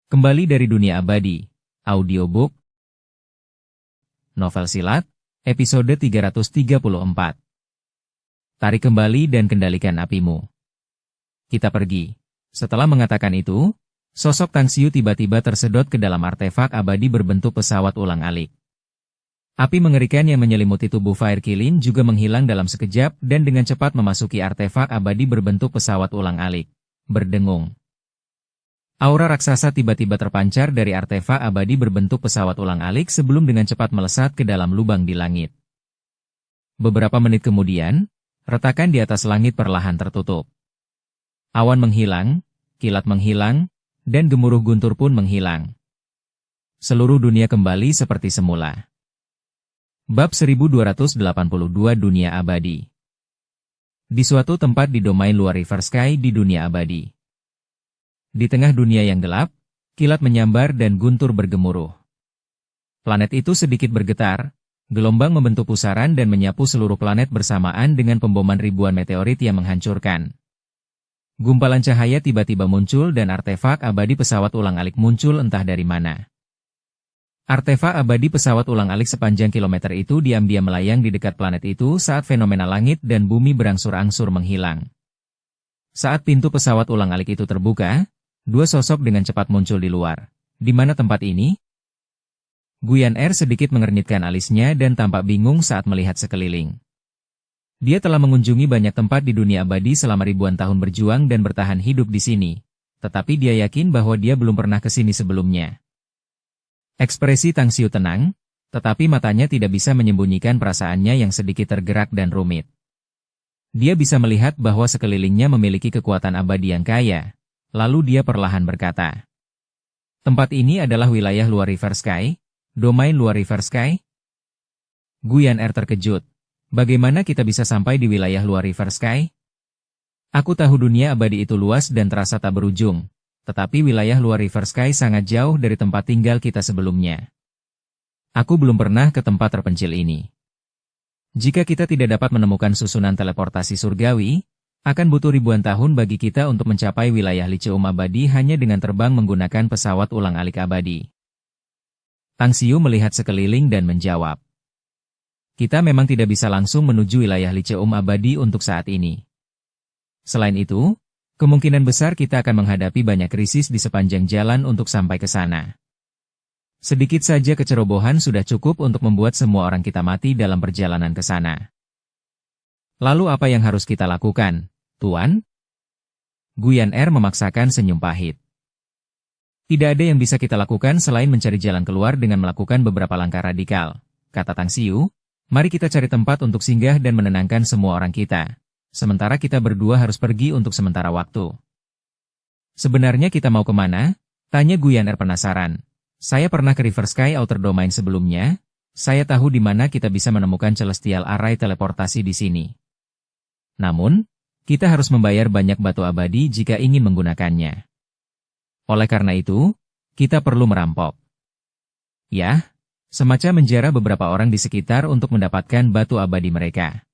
Kembali dari dunia abadi, audiobook, novel silat, episode 334. Tarik kembali dan kendalikan apimu. Kita pergi. Setelah mengatakan itu, sosok Tang Xiu tiba-tiba tersedot ke dalam artefak abadi berbentuk pesawat ulang-alik. Api mengerikan yang menyelimuti tubuh Fire Qilin juga menghilang dalam sekejap dan dengan cepat memasuki artefak abadi berbentuk pesawat ulang-alik. Berdengung. Aura raksasa tiba-tiba terpancar dari artefak abadi berbentuk pesawat ulang-alik sebelum dengan cepat melesat ke dalam lubang di langit. Beberapa menit kemudian, retakan di atas langit perlahan tertutup. Awan menghilang, kilat menghilang, dan gemuruh guntur pun menghilang. Seluruh dunia kembali seperti semula. Bab 1282 Dunia Abadi. Di suatu tempat di domain luar River Sky di dunia abadi. Di tengah dunia yang gelap, kilat menyambar dan guntur bergemuruh. Planet itu sedikit bergetar, gelombang membentuk pusaran dan menyapu seluruh planet bersamaan dengan pemboman ribuan meteorit yang menghancurkan. Gumpalan cahaya tiba-tiba muncul dan artefak abadi pesawat ulang-alik muncul entah dari mana. Artefak abadi pesawat ulang-alik sepanjang kilometer itu diam-diam melayang di dekat planet itu saat fenomena langit dan bumi berangsur-angsur menghilang. Saat pintu pesawat ulang-alik itu terbuka, dua sosok dengan cepat muncul di luar. Di mana tempat ini? Guyan Er sedikit mengernyitkan alisnya dan tampak bingung saat melihat sekeliling. Dia telah mengunjungi banyak tempat di dunia abadi selama ribuan tahun berjuang dan bertahan hidup di sini. Tetapi dia yakin bahwa dia belum pernah ke sini sebelumnya. Ekspresi Tang Xiu tenang, tetapi matanya tidak bisa menyembunyikan perasaannya yang sedikit tergerak dan rumit. Dia bisa melihat bahwa sekelilingnya memiliki kekuatan abadi yang kaya. Lalu dia perlahan berkata, "Tempat ini adalah wilayah luar River Sky? Domain luar River Sky?" Guyan Er terkejut. Bagaimana kita bisa sampai di wilayah luar River Sky? Aku tahu dunia abadi itu luas dan terasa tak berujung, tetapi wilayah luar River Sky sangat jauh dari tempat tinggal kita sebelumnya. Aku belum pernah ke tempat terpencil ini. Jika kita tidak dapat menemukan susunan teleportasi surgawi, akan butuh ribuan tahun bagi kita untuk mencapai wilayah Liceum abadi hanya dengan terbang menggunakan pesawat ulang-alik abadi. Tang Xiu melihat sekeliling dan menjawab, "Kita memang tidak bisa langsung menuju wilayah Liceum abadi untuk saat ini. Selain itu, kemungkinan besar kita akan menghadapi banyak krisis di sepanjang jalan untuk sampai ke sana. Sedikit saja kecerobohan sudah cukup untuk membuat semua orang kita mati dalam perjalanan ke sana. Lalu apa yang harus kita lakukan, Tuan?" Guyan Er memaksakan senyum pahit. "Tidak ada yang bisa kita lakukan selain mencari jalan keluar dengan melakukan beberapa langkah radikal," kata Tang Xiu. "Mari kita cari tempat untuk singgah dan menenangkan semua orang kita. Sementara kita berdua harus pergi untuk sementara waktu." "Sebenarnya kita mau kemana?" tanya Guyan Er penasaran. "Saya pernah ke River Sky Outer Domain sebelumnya. Saya tahu di mana kita bisa menemukan Celestial Array teleportasi di sini. Namun, kita harus membayar banyak batu abadi jika ingin menggunakannya. Oleh karena itu, kita perlu merampok. Ya, semacam menjara beberapa orang di sekitar untuk mendapatkan batu abadi mereka.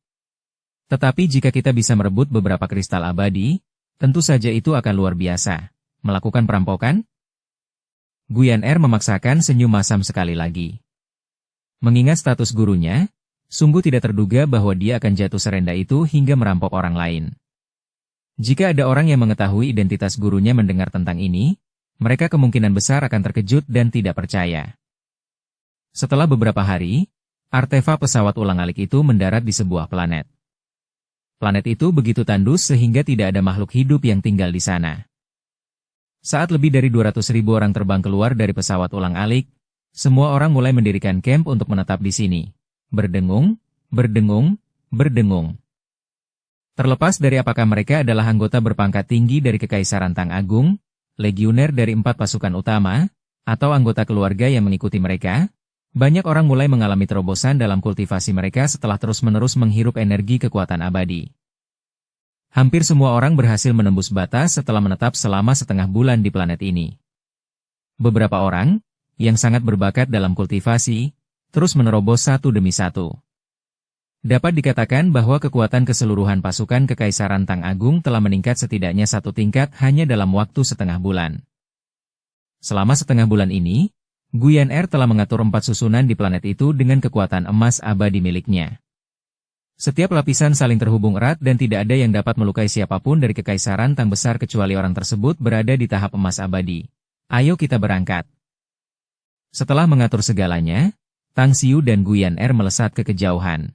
Tetapi jika kita bisa merebut beberapa kristal abadi, tentu saja itu akan luar biasa. Melakukan perampokan?" Guyan Er memaksakan senyum masam sekali lagi. Mengingat status gurunya, sungguh tidak terduga bahwa dia akan jatuh serendah itu hingga merampok orang lain. Jika ada orang yang mengetahui identitas gurunya mendengar tentang ini, mereka kemungkinan besar akan terkejut dan tidak percaya. Setelah beberapa hari, artefak pesawat ulang-alik itu mendarat di sebuah planet. Planet itu begitu tandus sehingga tidak ada makhluk hidup yang tinggal di sana. Saat lebih dari 200.000 orang terbang keluar dari pesawat ulang-alik, semua orang mulai mendirikan camp untuk menetap di sini. Berdengung, berdengung, berdengung. Terlepas dari apakah mereka adalah anggota berpangkat tinggi dari Kekaisaran Tang Agung, legioner dari 4 pasukan utama, atau anggota keluarga yang mengikuti mereka, banyak orang mulai mengalami terobosan dalam kultivasi mereka setelah terus-menerus menghirup energi kekuatan abadi. Hampir semua orang berhasil menembus batas setelah menetap selama setengah bulan di planet ini. Beberapa orang, yang sangat berbakat dalam kultivasi, terus menerobos satu demi satu. Dapat dikatakan bahwa kekuatan keseluruhan pasukan Kekaisaran Tang Agung telah meningkat setidaknya 1 tingkat hanya dalam waktu setengah bulan. Selama setengah bulan ini, Guyan Er telah mengatur 4 susunan di planet itu dengan kekuatan emas abadi miliknya. Setiap lapisan saling terhubung erat dan tidak ada yang dapat melukai siapapun dari kekaisaran Tang besar kecuali orang tersebut berada di tahap emas abadi. Ayo kita berangkat. Setelah mengatur segalanya, Tang Xiu dan Guyan Er melesat ke kejauhan.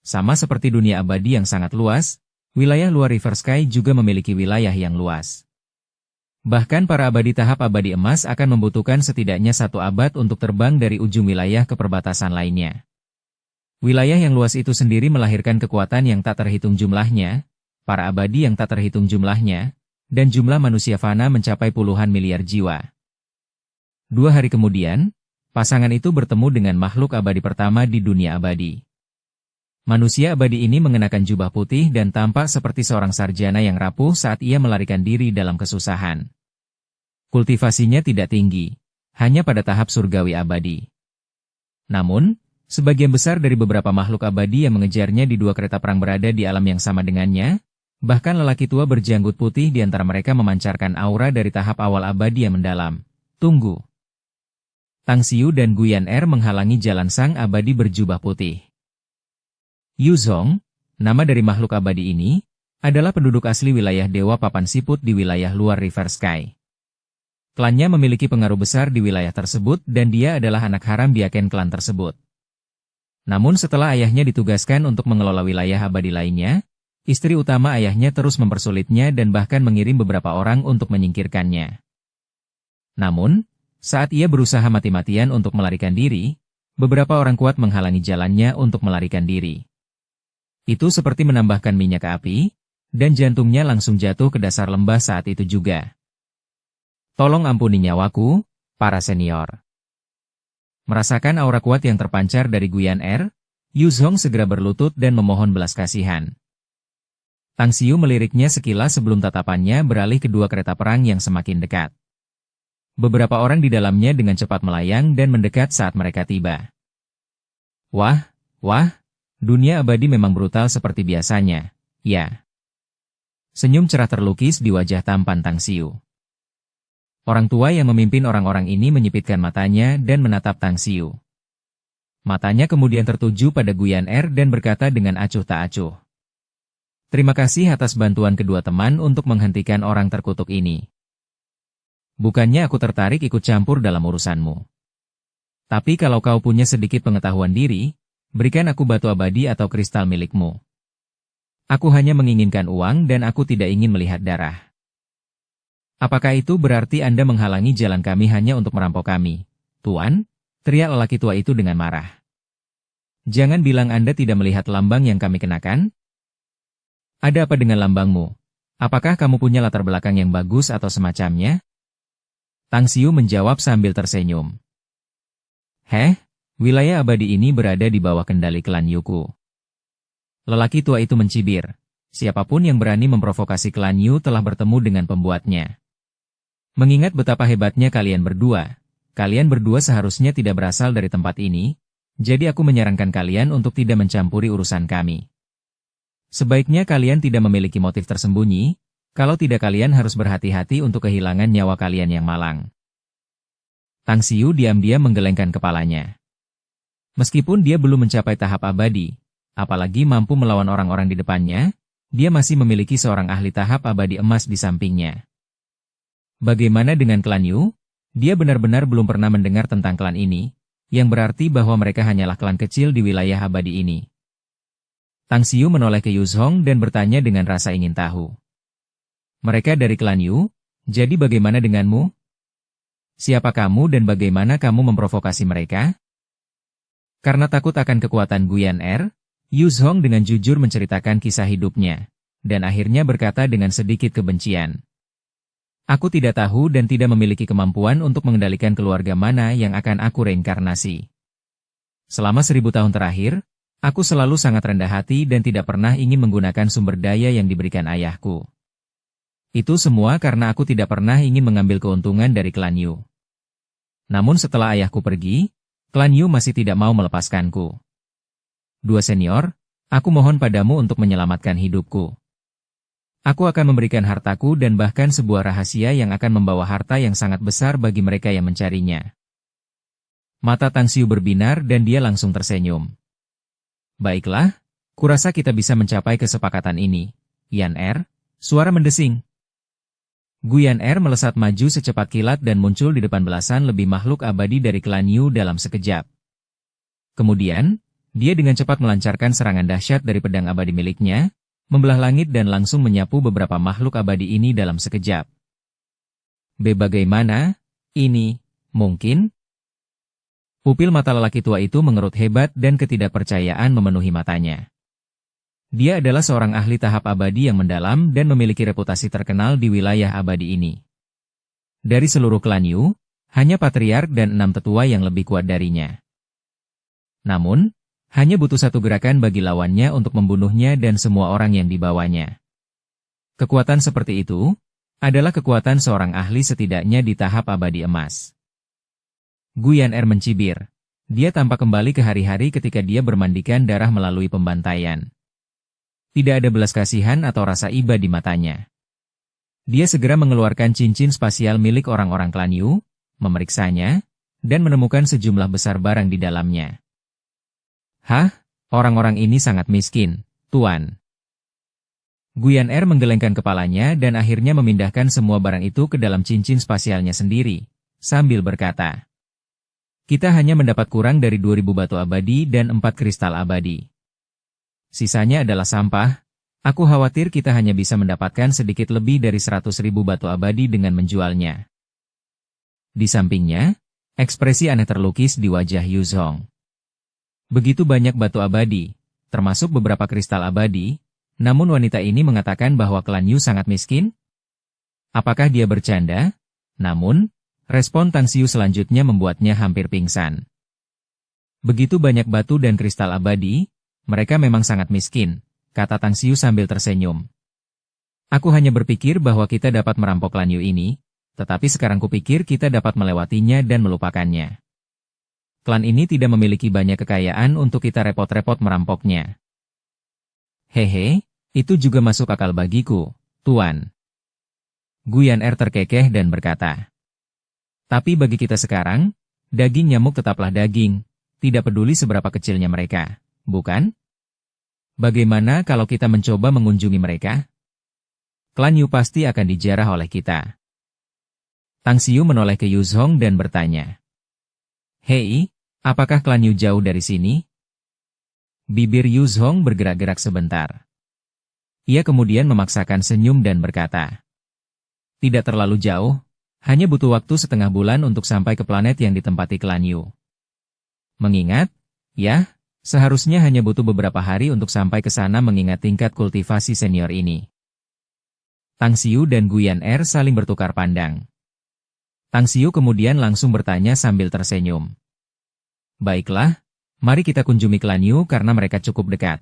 Sama seperti dunia abadi yang sangat luas, wilayah luar River Sky juga memiliki wilayah yang luas. Bahkan para abadi tahap abadi emas akan membutuhkan setidaknya 1 abad untuk terbang dari ujung wilayah ke perbatasan lainnya. Wilayah yang luas itu sendiri melahirkan kekuatan yang tak terhitung jumlahnya, para abadi yang tak terhitung jumlahnya, dan jumlah manusia fana mencapai puluhan miliar jiwa. 2 hari kemudian, pasangan itu bertemu dengan makhluk abadi pertama di dunia abadi. Manusia abadi ini mengenakan jubah putih dan tampak seperti seorang sarjana yang rapuh saat ia melarikan diri dalam kesusahan. Kultivasinya tidak tinggi, hanya pada tahap surgawi abadi. Namun, sebagian besar dari beberapa makhluk abadi yang mengejarnya di 2 kereta perang berada di alam yang sama dengannya, bahkan lelaki tua berjanggut putih di antara mereka memancarkan aura dari tahap awal abadi yang mendalam. Tunggu. Tang Xiu dan Guyan Er menghalangi jalan sang abadi berjubah putih. Yu Zhong, nama dari makhluk abadi ini, adalah penduduk asli wilayah Dewa Papan Siput di wilayah luar River Sky. Klannya memiliki pengaruh besar di wilayah tersebut dan dia adalah anak haram biaken klan tersebut. Namun setelah ayahnya ditugaskan untuk mengelola wilayah abadi lainnya, istri utama ayahnya terus mempersulitnya dan bahkan mengirim beberapa orang untuk menyingkirkannya. Namun, saat ia berusaha mati-matian untuk melarikan diri, beberapa orang kuat menghalangi jalannya untuk melarikan diri. Itu seperti menambahkan minyak ke api, dan jantungnya langsung jatuh ke dasar lembah saat itu juga. Tolong ampuni nyawaku, para senior. Merasakan aura kuat yang terpancar dari Guyan Er, Yu Zhong segera berlutut dan memohon belas kasihan. Tang Xiu meliriknya sekilas sebelum tatapannya beralih ke 2 kereta perang yang semakin dekat. Beberapa orang di dalamnya dengan cepat melayang dan mendekat saat mereka tiba. Wah, dunia abadi memang brutal seperti biasanya, ya. Senyum cerah terlukis di wajah tampan Tang Xiu. Orang tua yang memimpin orang-orang ini menyipitkan matanya dan menatap Tang Xiu. Matanya kemudian tertuju pada Guyan Er dan berkata dengan acuh tak acuh. Terima kasih atas bantuan kedua teman untuk menghentikan orang terkutuk ini. Bukannya aku tertarik ikut campur dalam urusanmu. Tapi kalau kau punya sedikit pengetahuan diri, berikan aku batu abadi atau kristal milikmu. Aku hanya menginginkan uang dan aku tidak ingin melihat darah. Apakah itu berarti Anda menghalangi jalan kami hanya untuk merampok kami? Tuan, teriak lelaki tua itu dengan marah. Jangan bilang Anda tidak melihat lambang yang kami kenakan. Ada apa dengan lambangmu? Apakah kamu punya latar belakang yang bagus atau semacamnya? Tang Xiu menjawab sambil tersenyum. Wilayah abadi ini berada di bawah kendali klan Yuku. Lelaki tua itu mencibir. Siapapun yang berani memprovokasi klan Yu telah bertemu dengan pembuatnya. Mengingat betapa hebatnya kalian berdua seharusnya tidak berasal dari tempat ini, jadi aku menyarankan kalian untuk tidak mencampuri urusan kami. Sebaiknya kalian tidak memiliki motif tersembunyi, kalau tidak kalian harus berhati-hati untuk kehilangan nyawa kalian yang malang. Tang Xiu diam-diam menggelengkan kepalanya. Meskipun dia belum mencapai tahap abadi, apalagi mampu melawan orang-orang di depannya, dia masih memiliki seorang ahli tahap abadi emas di sampingnya. Bagaimana dengan klan Yu? Dia benar-benar belum pernah mendengar tentang klan ini, yang berarti bahwa mereka hanyalah klan kecil di wilayah abadi ini. Tang Xiu menoleh ke Yu Zhong dan bertanya dengan rasa ingin tahu. Mereka dari klan Yu, jadi bagaimana denganmu? Siapa kamu dan bagaimana kamu memprovokasi mereka? Karena takut akan kekuatan Guyan Er, Yu Zhong dengan jujur menceritakan kisah hidupnya, dan akhirnya berkata dengan sedikit kebencian. Aku tidak tahu dan tidak memiliki kemampuan untuk mengendalikan keluarga mana yang akan aku reinkarnasi. Selama 1000 tahun terakhir, aku selalu sangat rendah hati dan tidak pernah ingin menggunakan sumber daya yang diberikan ayahku. Itu semua karena aku tidak pernah ingin mengambil keuntungan dari klan Yu. Namun setelah ayahku pergi, klan Yu masih tidak mau melepaskanku. Dua senior, aku mohon padamu untuk menyelamatkan hidupku. Aku akan memberikan hartaku dan bahkan sebuah rahasia yang akan membawa harta yang sangat besar bagi mereka yang mencarinya. Mata Tang Xiu berbinar dan dia langsung tersenyum. Baiklah, kurasa kita bisa mencapai kesepakatan ini. Yan Er, suara mendesing. Guyan Er melesat maju secepat kilat dan muncul di depan belasan lebih makhluk abadi dari klan Yu dalam sekejap. Kemudian, dia dengan cepat melancarkan serangan dahsyat dari pedang abadi miliknya, membelah langit dan langsung menyapu beberapa makhluk abadi ini dalam sekejap. Bagaimana? Ini, mungkin? Pupil mata lelaki tua itu mengerut hebat dan ketidakpercayaan memenuhi matanya. Dia adalah seorang ahli tahap abadi yang mendalam dan memiliki reputasi terkenal di wilayah abadi ini. Dari seluruh klan Yu, hanya Patriark dan 6 tetua yang lebih kuat darinya. Namun, hanya butuh satu gerakan bagi lawannya untuk membunuhnya dan semua orang yang dibawanya. Kekuatan seperti itu adalah kekuatan seorang ahli setidaknya di tahap abadi emas. Guyan Er mencibir. Dia tampak kembali ke hari-hari ketika dia bermandikan darah melalui pembantaian. Tidak ada belas kasihan atau rasa iba di matanya. Dia segera mengeluarkan cincin spasial milik orang-orang klan Yu, memeriksanya, dan menemukan sejumlah besar barang di dalamnya. Hah? Orang-orang ini sangat miskin, Tuan. Guyan Er menggelengkan kepalanya dan akhirnya memindahkan semua barang itu ke dalam cincin spasialnya sendiri, sambil berkata, kita hanya mendapat kurang dari 2000 batu abadi dan 4 kristal abadi. Sisanya adalah sampah. Aku khawatir kita hanya bisa mendapatkan sedikit lebih dari 100.000 batu abadi dengan menjualnya. Di sampingnya, ekspresi aneh terlukis di wajah Yu Zhong. Begitu banyak batu abadi, termasuk beberapa kristal abadi, namun wanita ini mengatakan bahwa klan Yu sangat miskin? Apakah dia bercanda? Namun, respon Tang Xiu selanjutnya membuatnya hampir pingsan. Begitu banyak batu dan kristal abadi, mereka memang sangat miskin, kata Tang Xiu sambil tersenyum. Aku hanya berpikir bahwa kita dapat merampok klan Yu ini, tetapi sekarang kupikir kita dapat melewatinya dan melupakannya. Klan ini tidak memiliki banyak kekayaan untuk kita repot-repot merampoknya. Hehe, itu juga masuk akal bagiku, Tuan. Guyan Er terkekeh dan berkata. Tapi bagi kita sekarang, daging nyamuk tetaplah daging, tidak peduli seberapa kecilnya mereka. Bukan? Bagaimana kalau kita mencoba mengunjungi mereka? Klan Yu pasti akan dijarah oleh kita. Tang Xiu menoleh ke Yu Zhong dan bertanya. Hei, apakah klan Yu jauh dari sini? Bibir Yu Zhong bergerak-gerak sebentar. Ia kemudian memaksakan senyum dan berkata. Tidak terlalu jauh, hanya butuh waktu setengah bulan untuk sampai ke planet yang ditempati klan Yu. Mengingat, ya, seharusnya hanya butuh beberapa hari untuk sampai ke sana mengingat tingkat kultivasi senior ini. Tang Xiu dan Guyan Er saling bertukar pandang. Tang Xiu kemudian langsung bertanya sambil tersenyum. Baiklah, mari kita kunjungi klan Yu karena mereka cukup dekat.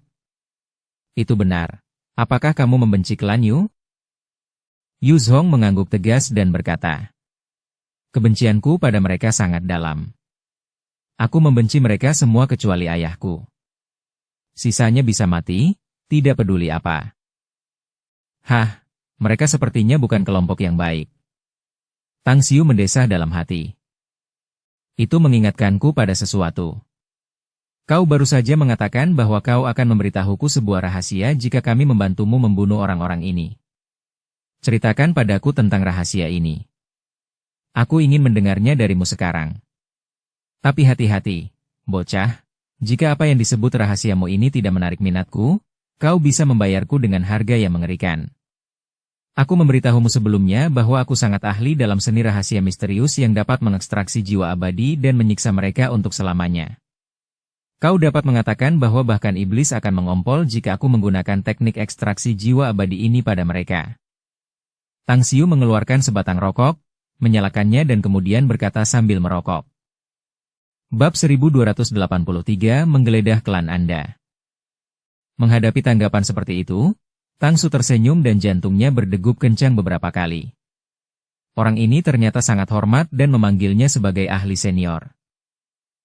Itu benar. Apakah kamu membenci klan Yu? Yu Zhong mengangguk tegas dan berkata. Kebencianku pada mereka sangat dalam. Aku membenci mereka semua kecuali ayahku. Sisanya bisa mati, tidak peduli apa. Hah, mereka sepertinya bukan kelompok yang baik. Tang Xiu mendesah dalam hati. Itu mengingatkanku pada sesuatu. Kau baru saja mengatakan bahwa kau akan memberitahuku sebuah rahasia jika kami membantumu membunuh orang-orang ini. Ceritakan padaku tentang rahasia ini. Aku ingin mendengarnya darimu sekarang. Tapi hati-hati, bocah, jika apa yang disebut rahasiamu ini tidak menarik minatku, kau bisa membayarku dengan harga yang mengerikan. Aku memberitahumu sebelumnya bahwa aku sangat ahli dalam seni rahasia misterius yang dapat mengekstraksi jiwa abadi dan menyiksa mereka untuk selamanya. Kau dapat mengatakan bahwa bahkan iblis akan mengompol jika aku menggunakan teknik ekstraksi jiwa abadi ini pada mereka. Tang Xiu mengeluarkan sebatang rokok, menyalakannya dan kemudian berkata sambil merokok. Bab 1283 menggeledah klan Anda. Menghadapi tanggapan seperti itu, Tang Su tersenyum dan jantungnya berdegup kencang beberapa kali. Orang ini ternyata sangat hormat dan memanggilnya sebagai ahli senior.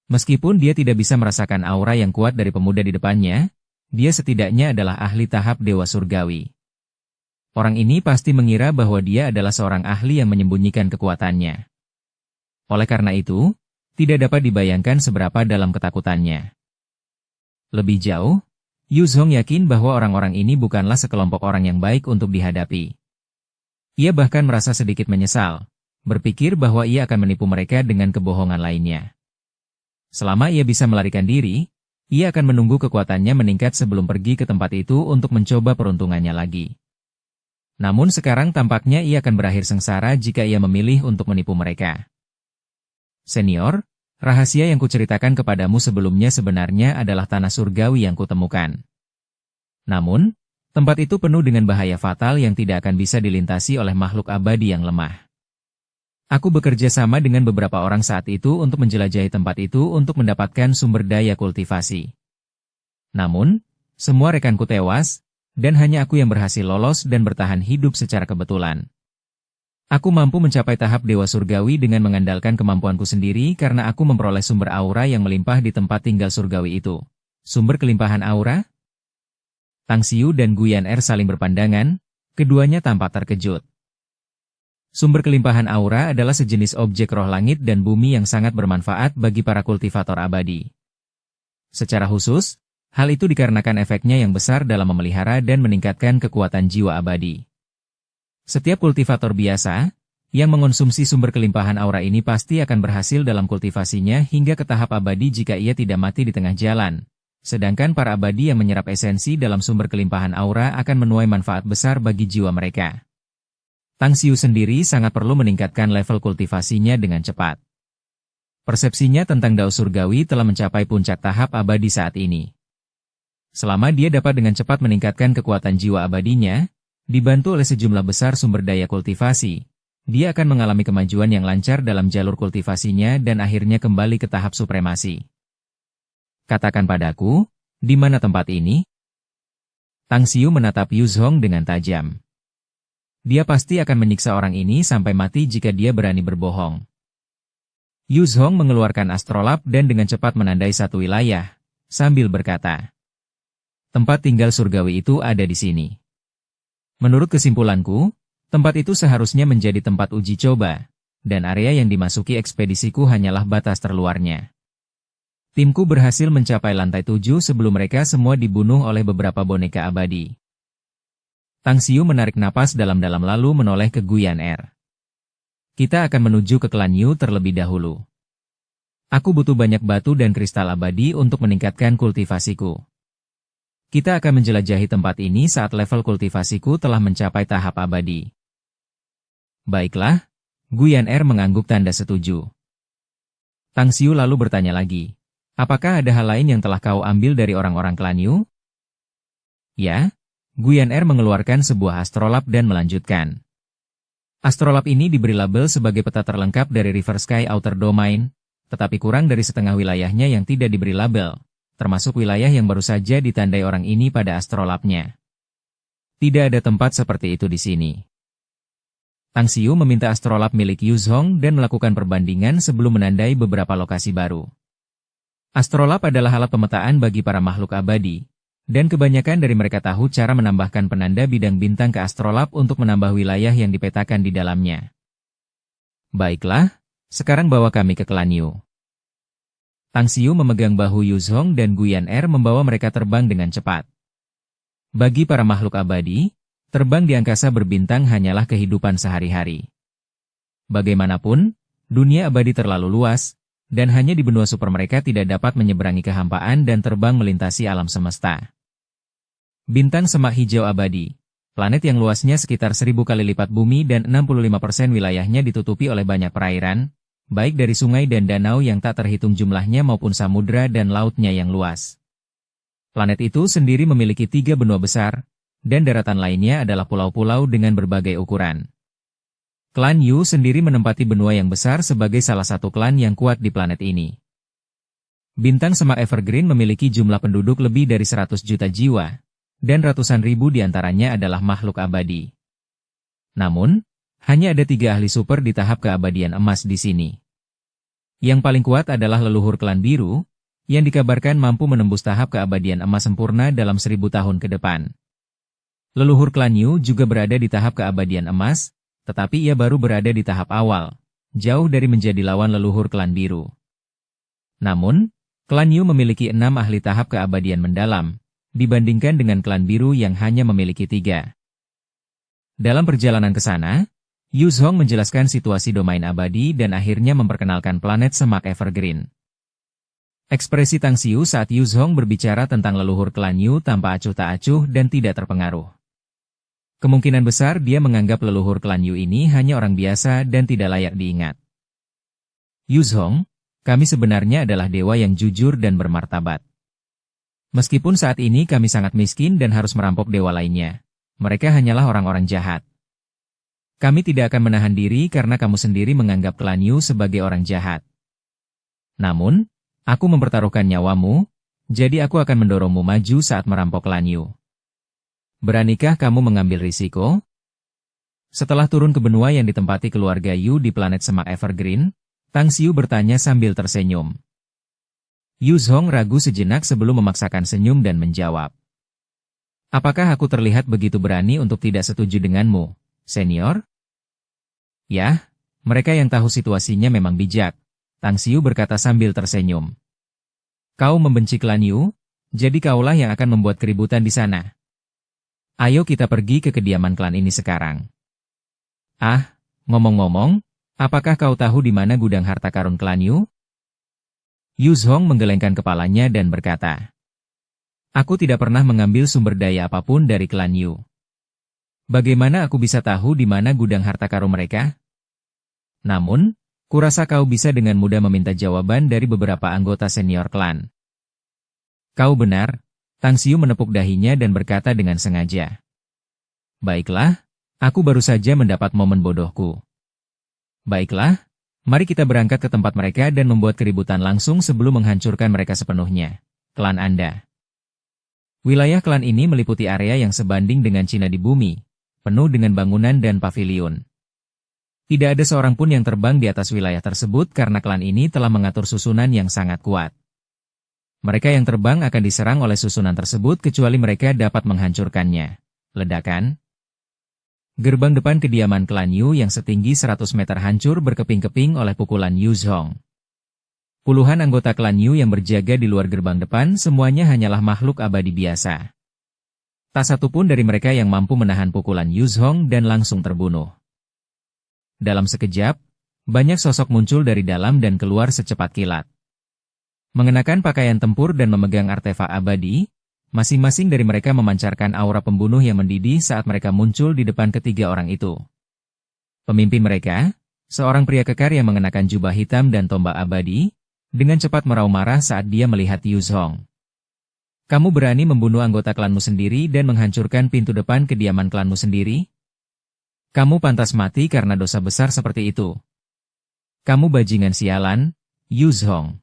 Meskipun dia tidak bisa merasakan aura yang kuat dari pemuda di depannya, dia setidaknya adalah ahli tahap Dewa Surgawi. Orang ini pasti mengira bahwa dia adalah seorang ahli yang menyembunyikan kekuatannya. Oleh karena itu, tidak dapat dibayangkan seberapa dalam ketakutannya. Lebih jauh, Yu Zhong yakin bahwa orang-orang ini bukanlah sekelompok orang yang baik untuk dihadapi. Ia bahkan merasa sedikit menyesal, berpikir bahwa ia akan menipu mereka dengan kebohongan lainnya. Selama ia bisa melarikan diri, ia akan menunggu kekuatannya meningkat sebelum pergi ke tempat itu untuk mencoba peruntungannya lagi. Namun sekarang tampaknya ia akan berakhir sengsara jika ia memilih untuk menipu mereka. Senior, rahasia yang kuceritakan kepadamu sebelumnya sebenarnya adalah tanah surgawi yang kutemukan. Namun, tempat itu penuh dengan bahaya fatal yang tidak akan bisa dilintasi oleh makhluk abadi yang lemah. Aku bekerja sama dengan beberapa orang saat itu untuk menjelajahi tempat itu untuk mendapatkan sumber daya kultivasi. Namun, semua rekanku tewas, dan hanya aku yang berhasil lolos dan bertahan hidup secara kebetulan. Aku mampu mencapai tahap Dewa Surgawi dengan mengandalkan kemampuanku sendiri karena aku memperoleh sumber aura yang melimpah di tempat tinggal surgawi itu. Sumber kelimpahan aura? Tang Xiu dan Guyan Er saling berpandangan, keduanya tampak terkejut. Sumber kelimpahan aura adalah sejenis objek roh langit dan bumi yang sangat bermanfaat bagi para kultivator abadi. Secara khusus, hal itu dikarenakan efeknya yang besar dalam memelihara dan meningkatkan kekuatan jiwa abadi. Setiap kultivator biasa, yang mengonsumsi sumber kelimpahan aura ini pasti akan berhasil dalam kultivasinya hingga ke tahap abadi jika ia tidak mati di tengah jalan. Sedangkan para abadi yang menyerap esensi dalam sumber kelimpahan aura akan menuai manfaat besar bagi jiwa mereka. Tang Xiu sendiri sangat perlu meningkatkan level kultivasinya dengan cepat. Persepsinya tentang Dao Surgawi telah mencapai puncak tahap abadi saat ini. Selama dia dapat dengan cepat meningkatkan kekuatan jiwa abadinya, dibantu oleh sejumlah besar sumber daya kultivasi, dia akan mengalami kemajuan yang lancar dalam jalur kultivasinya dan akhirnya kembali ke tahap supremasi. Katakan padaku, di mana tempat ini? Tang Xiu menatap Yu Zhong dengan tajam. Dia pasti akan menyiksa orang ini sampai mati jika dia berani berbohong. Yu Zhong mengeluarkan astrolab dan dengan cepat menandai satu wilayah, sambil berkata, tempat tinggal surgawi itu ada di sini. Menurut kesimpulanku, tempat itu seharusnya menjadi tempat uji coba, dan area yang dimasuki ekspedisiku hanyalah batas terluarnya. Timku berhasil mencapai lantai 7 sebelum mereka semua dibunuh oleh beberapa boneka abadi. Tang Xiu menarik napas dalam-dalam lalu menoleh ke Guyan Er. Kita akan menuju ke klan Yu terlebih dahulu. Aku butuh banyak batu dan kristal abadi untuk meningkatkan kultivasiku. Kita akan menjelajahi tempat ini saat level kultivasiku telah mencapai tahap abadi. Baiklah, Guyan Er mengangguk tanda setuju. Tang Xiu lalu bertanya lagi, apakah ada hal lain yang telah kau ambil dari orang-orang klan Yu? Ya, Guyan Er mengeluarkan sebuah astrolab dan melanjutkan. Astrolab ini diberi label sebagai peta terlengkap dari River Sky Outer Domain, tetapi kurang dari setengah wilayahnya yang tidak diberi label, termasuk wilayah yang baru saja ditandai orang ini pada astrolabnya. Tidak ada tempat seperti itu di sini. Tang Xiu meminta astrolab milik Yu Zhong dan melakukan perbandingan sebelum menandai beberapa lokasi baru. Astrolab adalah alat pemetaan bagi para makhluk abadi, dan kebanyakan dari mereka tahu cara menambahkan penanda bidang bintang ke astrolab untuk menambah wilayah yang dipetakan di dalamnya. Baiklah, sekarang bawa kami ke klan Yu. Tang Xiu memegang bahu Yu Zhong dan Guyan Er membawa mereka terbang dengan cepat. Bagi para makhluk abadi, terbang di angkasa berbintang hanyalah kehidupan sehari-hari. Bagaimanapun, dunia abadi terlalu luas, dan hanya di benua super mereka tidak dapat menyeberangi kehampaan dan terbang melintasi alam semesta. Bintang semak hijau abadi, planet yang luasnya sekitar 1000 kali lipat bumi dan 65% wilayahnya ditutupi oleh banyak perairan, baik dari sungai dan danau yang tak terhitung jumlahnya maupun samudra dan lautnya yang luas. Planet itu sendiri memiliki 3 benua besar, dan daratan lainnya adalah pulau-pulau dengan berbagai ukuran. Klan Yu sendiri menempati benua yang besar sebagai salah satu klan yang kuat di planet ini. Bintang semak Evergreen memiliki jumlah penduduk lebih dari 100 juta jiwa, dan ratusan ribu diantaranya adalah makhluk abadi. Namun, hanya ada 3 ahli super di tahap keabadian emas di sini. Yang paling kuat adalah leluhur klan biru, yang dikabarkan mampu menembus tahap keabadian emas sempurna dalam 1000 tahun ke depan. Leluhur klan Yu juga berada di tahap keabadian emas, tetapi ia baru berada di tahap awal, jauh dari menjadi lawan leluhur klan biru. Namun, klan Yu memiliki 6 ahli tahap keabadian mendalam, dibandingkan dengan klan biru yang hanya memiliki 3. Dalam perjalanan ke sana, Yu Zhong menjelaskan situasi domain abadi dan akhirnya memperkenalkan planet semak Evergreen. Ekspresi Tang Xiu saat Yu Zhong berbicara tentang leluhur klan Yu tampak acuh tak acuh dan tidak terpengaruh. Kemungkinan besar dia menganggap leluhur klan Yu ini hanya orang biasa dan tidak layak diingat. Yu Zhong, kami sebenarnya adalah dewa yang jujur dan bermartabat. Meskipun saat ini kami sangat miskin dan harus merampok dewa lainnya, mereka hanyalah orang-orang jahat. Kami tidak akan menahan diri karena kamu sendiri menganggap klan Yu sebagai orang jahat. Namun, aku mempertaruhkan nyawamu, jadi aku akan mendorongmu maju saat merampok klan Yu. Beranikah kamu mengambil risiko? Setelah turun ke benua yang ditempati keluarga Yu di planet semak Evergreen, Tang Xiu bertanya sambil tersenyum. Yu Zhong ragu sejenak sebelum memaksakan senyum dan menjawab. Apakah aku terlihat begitu berani untuk tidak setuju denganmu, senior? Ya, mereka yang tahu situasinya memang bijak, Tang Xiu berkata sambil tersenyum. Kau membenci klan Yu, jadi kaulah yang akan membuat keributan di sana. Ayo kita pergi ke kediaman klan ini sekarang. Ah, ngomong-ngomong, apakah kau tahu di mana gudang harta karun klan Yu? Yu Zhong menggelengkan kepalanya dan berkata, aku tidak pernah mengambil sumber daya apapun dari klan Yu. Bagaimana aku bisa tahu di mana gudang harta karun mereka? Namun, kurasa kau bisa dengan mudah meminta jawaban dari beberapa anggota senior klan. Kau benar, Tang Xiu menepuk dahinya dan berkata dengan sengaja. Baiklah, aku baru saja mendapat momen bodohku. Baiklah, mari kita berangkat ke tempat mereka dan membuat keributan langsung sebelum menghancurkan mereka sepenuhnya. Klan Anda. Wilayah klan ini meliputi area yang sebanding dengan Cina di bumi, penuh dengan bangunan dan paviliun. Tidak ada seorang pun yang terbang di atas wilayah tersebut karena klan ini telah mengatur susunan yang sangat kuat. Mereka yang terbang akan diserang oleh susunan tersebut kecuali mereka dapat menghancurkannya. Ledakan. Gerbang depan kediaman klan Yu yang setinggi 100 meter hancur berkeping-keping oleh pukulan Yu Zhong. Puluhan anggota klan Yu yang berjaga di luar gerbang depan semuanya hanyalah makhluk abadi biasa. Tak satu pun dari mereka yang mampu menahan pukulan Yu Zhong dan langsung terbunuh. Dalam sekejap, banyak sosok muncul dari dalam dan keluar secepat kilat. Mengenakan pakaian tempur dan memegang artefak abadi, masing-masing dari mereka memancarkan aura pembunuh yang mendidih saat mereka muncul di depan ketiga orang itu. Pemimpin mereka, seorang pria kekar yang mengenakan jubah hitam dan tombak abadi, dengan cepat meraup marah saat dia melihat Yu Zhong. Kamu berani membunuh anggota klanmu sendiri dan menghancurkan pintu depan kediaman klanmu sendiri? Kamu pantas mati karena dosa besar seperti itu. Kamu bajingan sialan, Yu Zhong.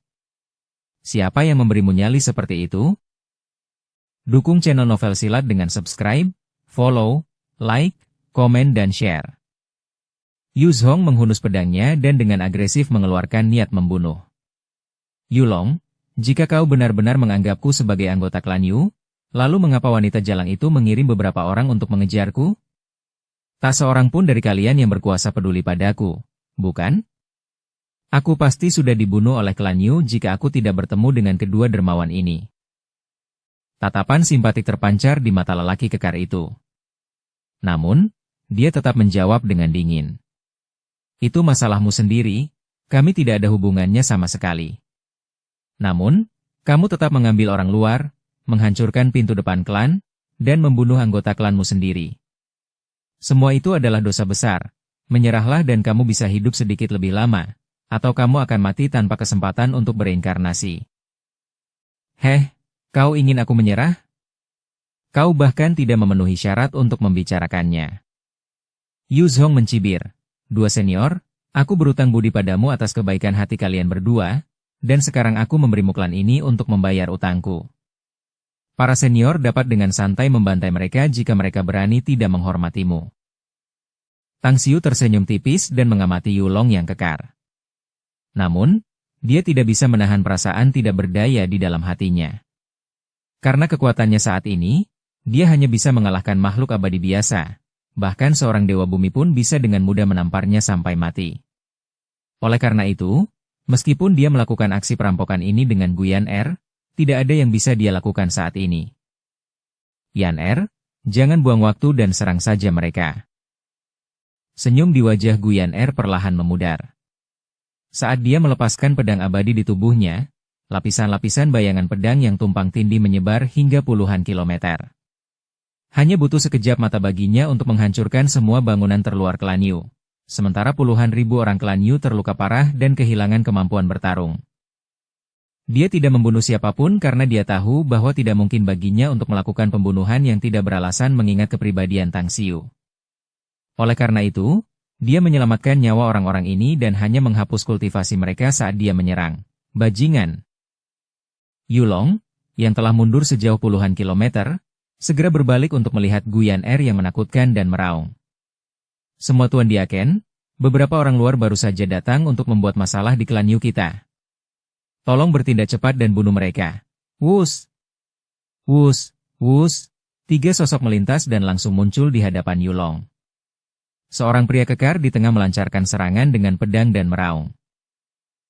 Siapa yang memberimu nyali seperti itu? Dukung channel Novel Silat dengan subscribe, follow, like, komen dan share. Yu Zhong menghunus pedangnya dan dengan agresif mengeluarkan niat membunuh. Yulong, jika kau benar-benar menganggapku sebagai anggota klan Yu, lalu mengapa wanita jalang itu mengirim beberapa orang untuk mengejarku? Tak seorang pun dari kalian yang berkuasa peduli padaku, bukan? Aku pasti sudah dibunuh oleh klan Yu jika aku tidak bertemu dengan kedua dermawan ini. Tatapan simpatik terpancar di mata lelaki kekar itu. Namun, dia tetap menjawab dengan dingin. Itu masalahmu sendiri, kami tidak ada hubungannya sama sekali. Namun, kamu tetap mengambil orang luar, menghancurkan pintu depan klan, dan membunuh anggota klanmu sendiri. Semua itu adalah dosa besar. Menyerahlah dan kamu bisa hidup sedikit lebih lama, atau kamu akan mati tanpa kesempatan untuk bereinkarnasi. Heh, kau ingin aku menyerah? Kau bahkan tidak memenuhi syarat untuk membicarakannya. Yu Zhong mencibir. Dua senior, aku berutang budi padamu atas kebaikan hati kalian berdua, dan sekarang aku memberimu klan ini untuk membayar utangku. Para senior dapat dengan santai membantai mereka jika mereka berani tidak menghormatimu. Tang Xiu tersenyum tipis dan mengamati Yulong yang kekar. Namun, dia tidak bisa menahan perasaan tidak berdaya di dalam hatinya. Karena kekuatannya saat ini, Dia hanya bisa mengalahkan makhluk abadi biasa. Bahkan seorang dewa bumi pun bisa dengan mudah menamparnya sampai mati. Oleh karena itu, meskipun dia melakukan aksi perampokan ini dengan Guyan Er, tidak ada yang bisa dia lakukan saat ini. Yan Er, jangan buang waktu dan serang saja mereka. Senyum di wajah Guyan Er perlahan memudar. Saat dia melepaskan pedang abadi di tubuhnya, lapisan-lapisan bayangan pedang yang tumpang tindih menyebar hingga puluhan kilometer. Hanya butuh sekejap mata baginya untuk menghancurkan semua bangunan terluar klan Yu. Sementara puluhan ribu orang klan Yu terluka parah dan kehilangan kemampuan bertarung. Dia tidak membunuh siapapun karena dia tahu bahwa tidak mungkin baginya untuk melakukan pembunuhan yang tidak beralasan mengingat kepribadian Tang Xiu. Oleh karena itu, dia menyelamatkan nyawa orang-orang ini dan hanya menghapus kultivasi mereka saat dia menyerang. Bajingan! Yulong, yang telah mundur sejauh puluhan kilometer, segera berbalik untuk melihat Guyan Er yang menakutkan dan meraung. Semua Tuan Diaken, beberapa orang luar baru saja datang untuk membuat masalah di klan Yu kita. Tolong bertindak cepat dan bunuh mereka. Wus! Wus! Wus! 3 sosok melintas dan langsung muncul di hadapan Yulong. Seorang pria kekar di tengah melancarkan serangan dengan pedang dan meraung.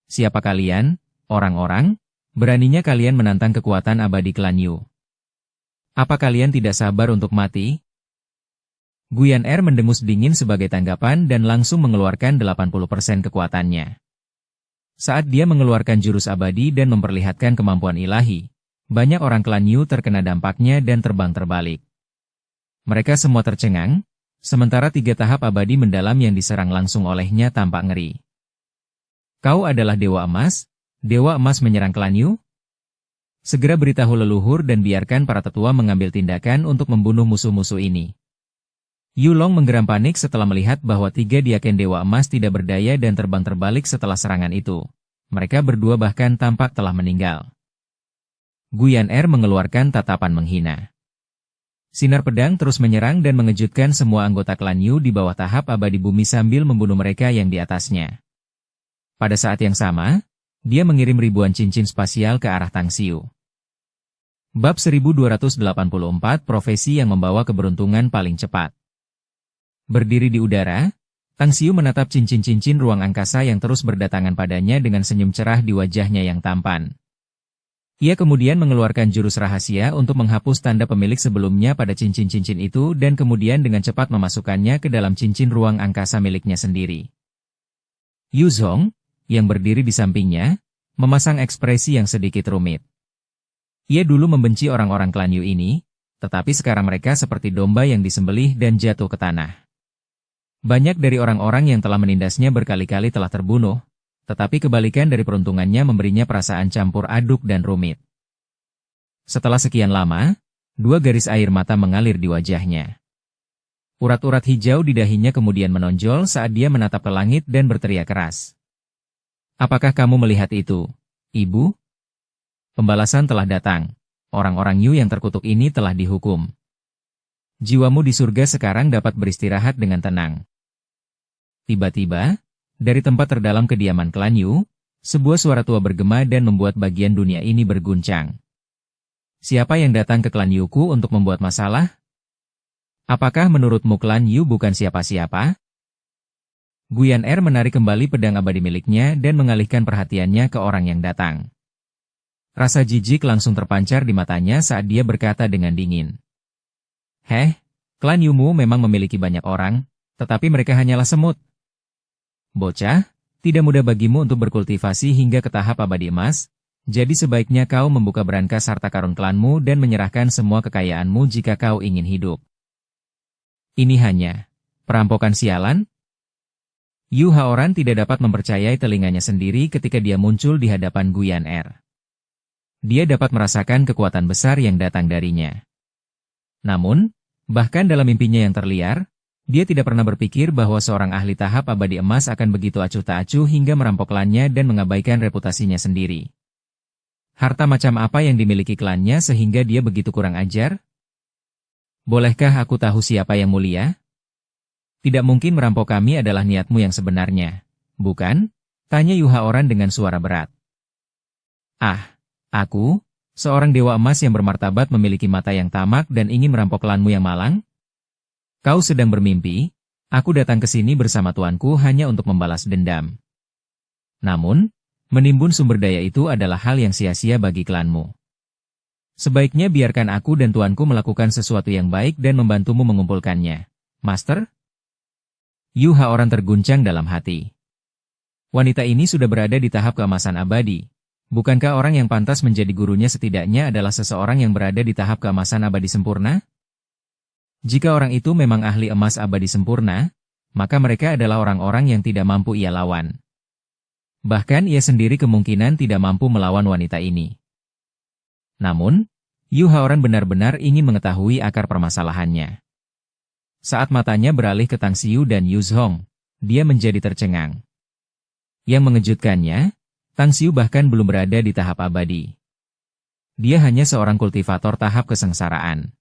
Siapa kalian, orang-orang? Beraninya kalian menantang kekuatan abadi klan Yu? Apa kalian tidak sabar untuk mati? Guyan Er mendengus dingin sebagai tanggapan dan langsung mengeluarkan 80% kekuatannya. Saat dia mengeluarkan jurus abadi dan memperlihatkan kemampuan ilahi, banyak orang klan Yu terkena dampaknya dan terbang terbalik. Mereka semua tercengang, sementara 3 tahap abadi mendalam yang diserang langsung olehnya tampak ngeri. Kau adalah Dewa Emas? Dewa Emas menyerang klan Yu? Segera beritahu leluhur dan biarkan para tetua mengambil tindakan untuk membunuh musuh-musuh ini. Yulong menggeram panik setelah melihat bahwa 3 Diaken Dewa Emas tidak berdaya dan terbang terbalik setelah serangan itu. Mereka berdua bahkan tampak telah meninggal. Guyan Er mengeluarkan tatapan menghina. Sinar pedang terus menyerang dan mengejutkan semua anggota klan Yu di bawah tahap abadi bumi sambil membunuh mereka yang di atasnya. Pada saat yang sama, dia mengirim ribuan cincin spasial ke arah Tang Xiu. Bab 1284 Profesi yang membawa keberuntungan paling cepat. Berdiri di udara, Tang Xiu menatap cincin-cincin ruang angkasa yang terus berdatangan padanya dengan senyum cerah di wajahnya yang tampan. Ia kemudian mengeluarkan jurus rahasia untuk menghapus tanda pemilik sebelumnya pada cincin-cincin itu dan kemudian dengan cepat memasukkannya ke dalam cincin ruang angkasa miliknya sendiri. Yu Zhong, yang berdiri di sampingnya, memasang ekspresi yang sedikit rumit. Ia dulu membenci orang-orang klan Yu ini, tetapi sekarang mereka seperti domba yang disembelih dan jatuh ke tanah. Banyak dari orang-orang yang telah menindasnya berkali-kali telah terbunuh, tetapi kebalikan dari peruntungannya memberinya perasaan campur aduk dan rumit. Setelah sekian lama, 2 garis air mata mengalir di wajahnya. Urat-urat hijau di dahinya kemudian menonjol saat dia menatap ke langit dan berteriak keras. Apakah kamu melihat itu, Ibu? Pembalasan telah datang. Orang-orang Yu yang terkutuk ini telah dihukum. Jiwamu di surga sekarang dapat beristirahat dengan tenang. Tiba-tiba, dari tempat terdalam kediaman klan Yu, sebuah suara tua bergema dan membuat bagian dunia ini berguncang. Siapa yang datang ke klan Yuku untuk membuat masalah? Apakah menurutmu klan Yu bukan siapa-siapa? Guyan Er menarik kembali pedang abadi miliknya dan mengalihkan perhatiannya ke orang yang datang. Rasa jijik langsung terpancar di matanya saat dia berkata dengan dingin. Heh, klan Yumu memang memiliki banyak orang, tetapi mereka hanyalah semut. Bocah, tidak mudah bagimu untuk berkultivasi hingga ke tahap abadi emas, jadi sebaiknya kau membuka brankas harta karun klanmu dan menyerahkan semua kekayaanmu jika kau ingin hidup. Ini hanya perampokan sialan? Yu Haoran tidak dapat mempercayai telinganya sendiri ketika dia muncul di hadapan Guyan Er. Dia dapat merasakan kekuatan besar yang datang darinya. Namun, bahkan dalam mimpinya yang terliar, dia tidak pernah berpikir bahwa seorang ahli tahap abadi emas akan begitu acuh tak acuh hingga merampok klannya dan mengabaikan reputasinya sendiri. Harta macam apa yang dimiliki klannya sehingga dia begitu kurang ajar? Bolehkah aku tahu siapa yang mulia? Tidak mungkin merampok kami adalah niatmu yang sebenarnya, bukan? Tanya Yu Haoran dengan suara berat. Ah, aku? Seorang dewa emas yang bermartabat memiliki mata yang tamak dan ingin merampok klanmu yang malang? Kau sedang bermimpi, aku datang ke sini bersama tuanku hanya untuk membalas dendam. Namun, menimbun sumber daya itu adalah hal yang sia-sia bagi klanmu. Sebaiknya biarkan aku dan tuanku melakukan sesuatu yang baik dan membantumu mengumpulkannya. Master? Yu Haoran terguncang dalam hati. Wanita ini sudah berada di tahap keemasan abadi. Bukankah orang yang pantas menjadi gurunya setidaknya adalah seseorang yang berada di tahap keemasan abadi sempurna? Jika orang itu memang ahli emas abadi sempurna, maka mereka adalah orang-orang yang tidak mampu ia lawan. Bahkan ia sendiri kemungkinan tidak mampu melawan wanita ini. Namun, Yu Haoran benar-benar ingin mengetahui akar permasalahannya. Saat matanya beralih ke Tang Xiu dan Yu Zhong, dia menjadi tercengang. Yang mengejutkannya, Tang Xiu bahkan belum berada di tahap abadi. Dia hanya seorang kultivator tahap kesengsaraan.